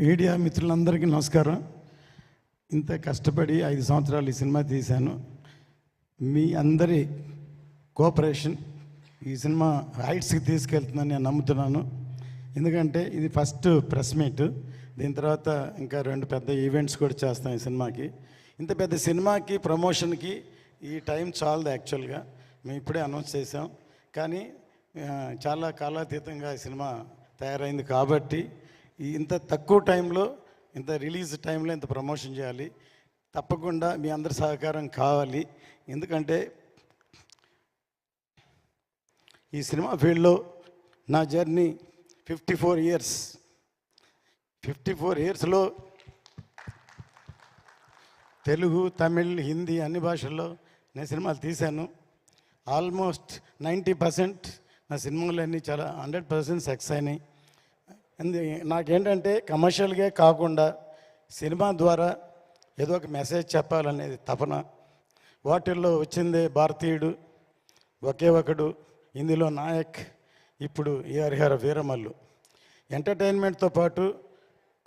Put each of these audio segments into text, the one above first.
Media మిత్రులందరికీ నమస్కారం. ఇంత కష్టపడి 5 సంవత్సరాలు ఈ సినిమా తీశాను. మీ అందరి కోఆపరేషన్ ఈ సినిమా హైట్స్కి తీసుకెళ్తుందని నేను నమ్ముతున్నాను. ఎందుకంటే ఇది ఫస్ట్ ప్రెస్ మీట్. దీని తర్వాత ఇంకా 2 పెద్ద ఈవెంట్స్ కూడా చేస్తాం ఈ సినిమాకి. ఇంత పెద్ద సినిమాకి ప్రమోషన్కి ఈ టైం చాలదు. యాక్చువల్గా మేము ఇప్పుడే అనౌన్స్ చేసాం, కానీ చాలా కాలాతీతంగా ఈ సినిమా తయారైంది కాబట్టి ఇంత తక్కువ టైంలో, ఇంత రిలీజ్ టైంలో ఇంత ప్రమోషన్ చేయాలి. తప్పకుండా మీ అందరి సహకారం కావాలి. ఎందుకంటే ఈ సినిమా ఫీల్డ్లో నా జర్నీ 54 ఇయర్స్. 54 ఇయర్స్లో తెలుగు, తమిళ్, హిందీ అన్ని భాషల్లో నేను సినిమాలు తీశాను. ఆల్మోస్ట్ 90% నా సినిమాలన్నీ చాలా 100% సక్సెస్ అయినాయి. నాకేంటంటే కమర్షియల్గా కాకుండా సినిమా ద్వారా ఏదో ఒక మెసేజ్ చెప్పాలనేది తపన. వాటిల్లో వచ్చిందే భారతీయుడు, ఒకే ఒకడు, హిందీలో నాయక్, ఇప్పుడు ఈ హరిహర వీరమల్లు. ఎంటర్టైన్మెంట్తో పాటు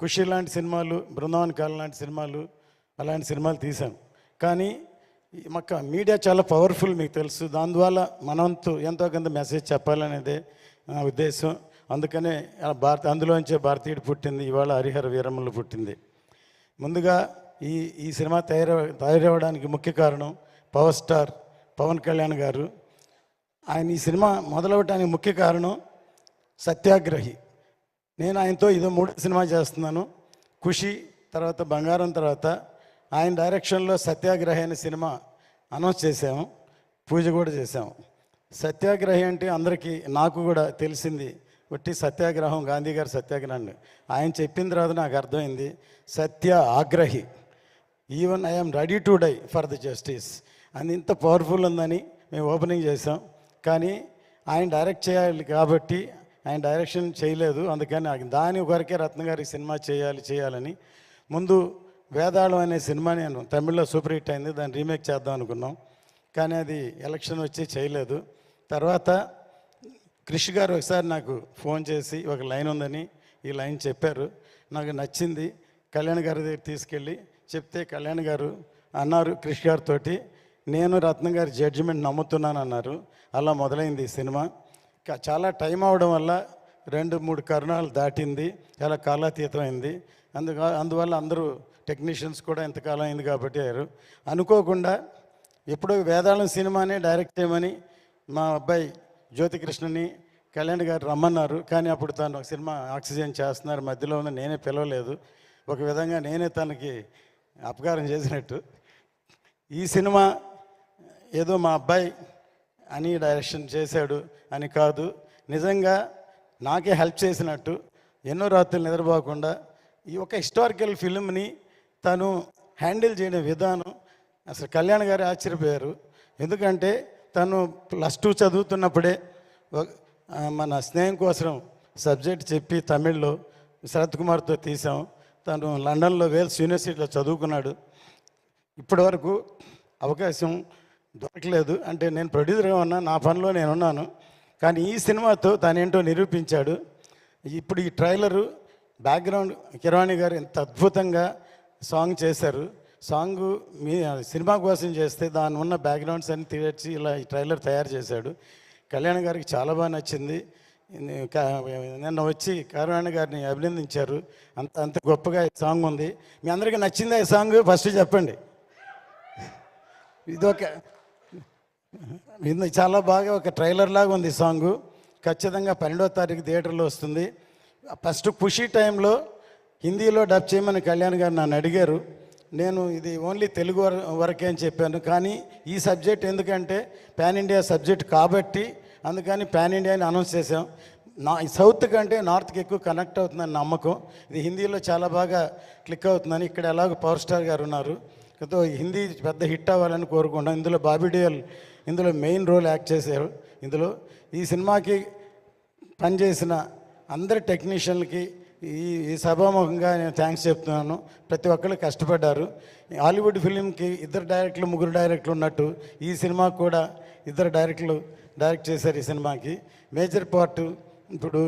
ఖుషి లాంటి సినిమాలు, బృందావన్ కాలం లాంటి సినిమాలు, అలాంటి సినిమాలు తీశాను. కానీ మాకు మీడియా చాలా పవర్ఫుల్, మీకు తెలుసు. దానివల్ల మనంతు ఎంతో కొంత మెసేజ్ చెప్పాలనేదే నా ఉద్దేశం. అందుకనే అందులోంచే భారతీయుడు పుట్టింది, ఇవాళ హరిహర వీరమల్లు పుట్టింది. ముందుగా ఈ సినిమా తయారవడానికి ముఖ్య కారణం పవర్ స్టార్ పవన్ కళ్యాణ్ గారు. ఆయన ఈ సినిమా మొదలవడానికి ముఖ్య కారణం సత్యాగ్రహి. నేను ఆయనతో ఇదో 3వ సినిమా చేస్తున్నాను. ఖుషి తర్వాత బంగారం తర్వాత ఆయన డైరెక్షన్లో సత్యాగ్రహి అనే సినిమా అనౌన్స్ చేసాము, పూజ కూడా చేసాము. సత్యాగ్రహి అంటే అందరికీ, నాకు కూడా తెలిసింది ఒట్టి సత్యాగ్రహం, గాంధీ గారి సత్యాగ్రహాన్ని. ఆయన చెప్పిన తర్వాత నాకు అర్థమైంది సత్య ఆగ్రహి. Even I'm ready to die for the justice అని ఇంత పవర్ఫుల్ ఉందని మేము ఓపెనింగ్ చేసాం. కానీ ఆయన డైరెక్ట్ చేయాలి కాబట్టి ఆయన డైరెక్షన్ చేయలేదు. అందుకని దాని వరకే రత్న గారి సినిమా చేయాలని ముందు వేదాళం అనే సినిమా నేను తమిళ్లో సూపర్ హిట్ అయింది, దాన్ని రీమేక్ చేద్దాం అనుకున్నాం. కానీ అది ఎలక్షన్ వచ్చి చేయలేదు. తర్వాత క్రిష్ గారు ఒకసారి నాకు ఫోన్ చేసి ఒక లైన్ ఉందని ఈ లైన్ చెప్పారు, నాకు నచ్చింది. కళ్యాణ్ గారి దగ్గర తీసుకెళ్ళి చెప్తే కళ్యాణ్ గారు అన్నారు క్రిష్ గారితో, నేను రత్న గారి జడ్జిమెంట్ నమ్ముతున్నాను అన్నారు. అలా మొదలైంది ఈ సినిమా. చాలా టైం అవడం వల్ల 2-3 కరుణాలు దాటింది, చాలా కాలాతీతమైంది. అందువల్ల అందరూ టెక్నీషియన్స్ కూడా ఎంతకాలం అయింది కాబట్టి అయ్యారు. అనుకోకుండా ఎప్పుడో వేదాళం సినిమానే డైరెక్ట్ చేయమని మా అబ్బాయి జ్యోతికృష్ణని కళ్యాణ్ గారు రమ్మన్నారు. కానీ అప్పుడు తను ఒక సినిమా ఆక్సిజన్ చేస్తున్నారు, మధ్యలో ఉన్న నేనే పిలవలేదు. ఒక విధంగా నేనే తనకి అపకారం చేసినట్టు. ఈ సినిమా ఏదో మా అబ్బాయి అని డైరెక్షన్ చేశాడు అని కాదు, నిజంగా నాకే హెల్ప్ చేసినట్టు. ఎన్నో రాత్రులు నిద్రపోకుండా ఈ ఒక హిస్టారికల్ ఫిల్మ్ని తను హ్యాండిల్ చేయడం విధానం అసలు కళ్యాణ్ గారు ఆశ్చర్యపోయారు. ఎందుకంటే తను +2 చదువుతున్నప్పుడే మన స్నేహం కోసం సబ్జెక్ట్ చెప్పి తమిళ్లో శరత్ కుమార్తో తీసాం. తను లండన్లో వేల్స్ యూనివర్సిటీలో చదువుకున్నాడు. ఇప్పటి వరకు అవకాశం దొరకలేదు. అంటే నేను ప్రొడ్యూసర్గా ఉన్నా, నా పనిలో నేను ఉన్నాను. కానీ ఈ సినిమాతో తనేంటో నిరూపించాడు. ఇప్పుడు ఈ ట్రైలరు బ్యాక్గ్రౌండ్ కిరవాణి గారు ఎంత అద్భుతంగా సాంగ్ చేశారు. సాంగ్ మీ సినిమా కోసం చేస్తే దాని ఉన్న బ్యాక్గ్రౌండ్స్ అన్ని తీర్చి ఇలా ఈ ట్రైలర్ తయారు చేశాడు. కళ్యాణ్ గారికి చాలా బాగా నచ్చింది. నిన్న వచ్చి కళ్యాణ్ గారిని అభినందించారు. అంత గొప్పగా ఈ సాంగ్ ఉంది. మీ అందరికీ నచ్చిందా ఈ సాంగ్? ఫస్ట్ చెప్పండి. ఇది చాలా బాగా ఒక ట్రైలర్ లాగా ఉంది ఈ సాంగు. ఖచ్చితంగా 12వ తారీఖు థియేటర్లో వస్తుంది. ఫస్ట్ ఖుషి టైంలో హిందీలో డబ్ చేయమని కళ్యాణ్ గారు నన్ను అడిగారు. నేను ఇది ఓన్లీ తెలుగు వరకే అని చెప్పాను. కానీ ఈ సబ్జెక్ట్ ఎందుకంటే పాన్ ఇండియా సబ్జెక్ట్ కాబట్టి అందుకని పాన్ ఇండియా అని అనౌన్స్ చేసాం. సౌత్ కంటే నార్త్కి ఎక్కువ కనెక్ట్ అవుతుందని నమ్మకం. ఇది హిందీలో చాలా బాగా క్లిక్ అవుతుందని, ఇక్కడ ఎలాగో పవర్ స్టార్ గారు ఉన్నారు, హిందీ పెద్ద హిట్ అవ్వాలని కోరుకుంటాం. ఇందులో బాబీ డియోల్ ఇందులో మెయిన్ రోల్ యాక్ట్ చేశారు. ఇందులో ఈ సినిమాకి పనిచేసిన అందరి టెక్నీషియన్లకి ఈ సభాముఖంగా నేను థ్యాంక్స్ చెప్తున్నాను. ప్రతి ఒక్కళ్ళు కష్టపడ్డారు. హాలీవుడ్ ఫిలింకి 2 డైరెక్టర్లు 3 డైరెక్టర్లు ఉన్నట్టు ఈ సినిమాకు కూడా 2 డైరెక్టర్లు డైరెక్ట్ చేశారు. ఈ సినిమాకి మేజర్ పార్ట్ ఇప్పుడు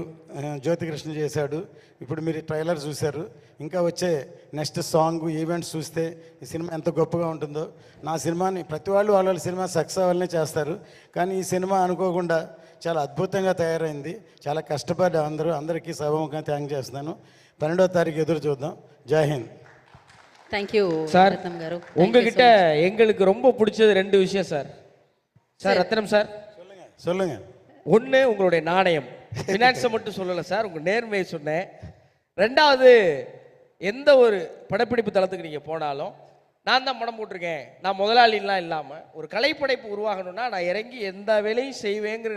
జ్యోతికృష్ణ చేశాడు. ఇప్పుడు మీరు ట్రైలర్ చూశారు. ఇంకా వచ్చే నెక్స్ట్ సాంగ్ ఈవెంట్స్ చూస్తే ఈ సినిమా ఎంత గొప్పగా ఉంటుందో. నా సినిమాని ప్రతి వాళ్ళు వాళ్ళ సినిమా సక్సెస్ అవ్వాలనే చేస్తారు, కానీ ఈ సినిమా అనుకోకుండా చాలా అద్భుతంగా తయారైంది. చాలా కష్టపడి అందరికీ సభముఖంగా థ్యాంక్ చేస్తున్నాను. 12వ తారీఖు ఎదురు చూద్దాం. జై హింద్. Thank you sir. ரத்னம் காரு. உங்ககிட்ட எங்களுக்கு ரொம்ப பிடிச்சது 2 விஷயம் சார். சார் ரத்னம் சார், சொல்லுங்க. ஒன்று உங்களுடைய நாணயம், ஃபினான்ஸை மட்டும் சொல்லலை சார், உங்கள் நேர்மையை சொன்னேன். 2வது, எந்த ஒரு படப்பிடிப்பு தளத்துக்கு நீங்கள் போனாலும் நான் தான் படம் போட்டிருக்கேன், நான் முதலாளிலாம் இல்லாமல் ஒரு கலைப்படைப்பு உருவாகணும்னா நான் இறங்கி எந்த வேலையும் செய்வேங்கிற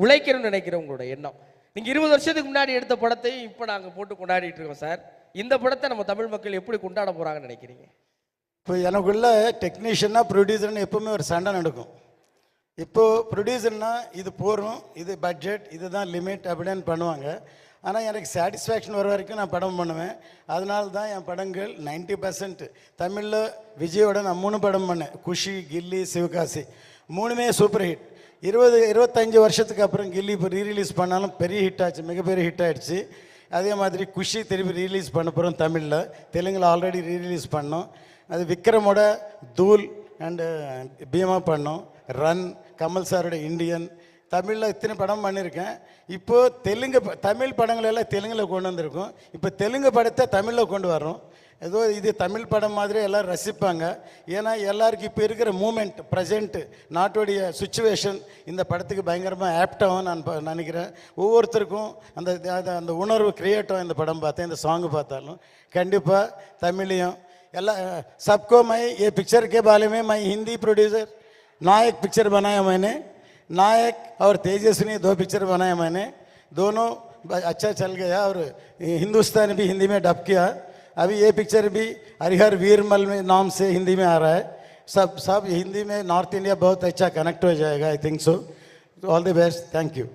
உழைக்கணும்னு நினைக்கிறேன் உங்களோட எண்ணம். நீங்கள் 20 வருஷத்துக்கு முன்னாடி எடுத்த படத்தையும் இப்போ நாங்கள் போட்டு கொண்டாடிட்டு இருக்கோம் சார். இந்த படத்தை நம்ம தமிழ் மக்கள் எப்படி கொண்டாட போகிறாங்கன்னு நினைக்கிறீங்க? இப்போ எனக்குள்ள டெக்னீஷியனாக ப்ரொடியூசர்னு எப்பவுமே ஒரு சண்டை நடக்கும். இப்போது ப்ரொடியூசர்னா இது போகிறோம், இது பட்ஜெட், இதுதான் லிமிட் அப்படின்னு பண்ணுவாங்க. ஆனால் எனக்கு சாட்டிஸ்ஃபேக்ஷன் வர வரைக்கும் நான் படம் பண்ணுவேன். அதனால தான் என் படங்கள் 90% தமிழில் விஜயோட நான் 3 படம் பண்ணேன். குஷி, கில்லி, சிவகாசி 3மே சூப்பர் ஹிட். 20-25 வருஷத்துக்கு அப்புறம் கில்லி இப்போ ரீரிலீஸ் பண்ணாலும் பெரிய ஹிட் ஆச்சு, மிகப்பெரிய ஹிட் ஆகிடுச்சு. அதே மாதிரி குஷி திருப்பி ரீலீஸ் பண்ண போகிறோம் தமிழில். தெலுங்கில் ஆல்ரெடி ரீரிலீஸ் பண்ணோம். அது விக்ரமோட தூள் அண்டு பீமா பண்ணோம். ரன், கமல் சாரோட இந்தியன், தமிழில் இத்தனை படம் பண்ணியிருக்கேன். இப்போது தமிழ் படங்கள் எல்லாம் தெலுங்கில் கொண்டு வந்திருக்கோம். இப்போ தெலுங்கு படத்தை தமிழில் கொண்டு வரோம். ஏதோ இது தமிழ் படம் மாதிரி எல்லோரும் ரசிப்பாங்க. ஏன்னா எல்லாருக்கும் இப்போ இருக்கிற மூமெண்ட், ப்ரெசென்ட்டு, நாட்டுடைய சுச்சுவேஷன் இந்த படத்துக்கு பயங்கரமாக ஆப்டாகவும் நான் நினைக்கிறேன். ஒவ்வொருத்தருக்கும் அந்த அந்த உணர்வு கிரியேட்டும் இந்த படம் பார்த்தேன், இந்த சாங்கு பார்த்தாலும். கண்டிப்பாக தமிழையும் எல்லாம் सबको मैं ये पिक्चर के बारे में मैं हिंदी प्रोड्यूसर नायक पिक्चर बनाया मैंने. नायक और तेजस्विनी 2 पिक्चर बनाया मैंने. दोनों अच्छा चल गया और हिंदुस्तानी भी हिंदी में डब किया. अभी ये पिक्चर भी हरिहर वीरमल में नाम से हिंदी में आ रहा है. सब हिंदी में नॉर्थ इंडिया बहुत अच्छा कनेक्ट हो जाएगा. I think so. All the best. Thank you.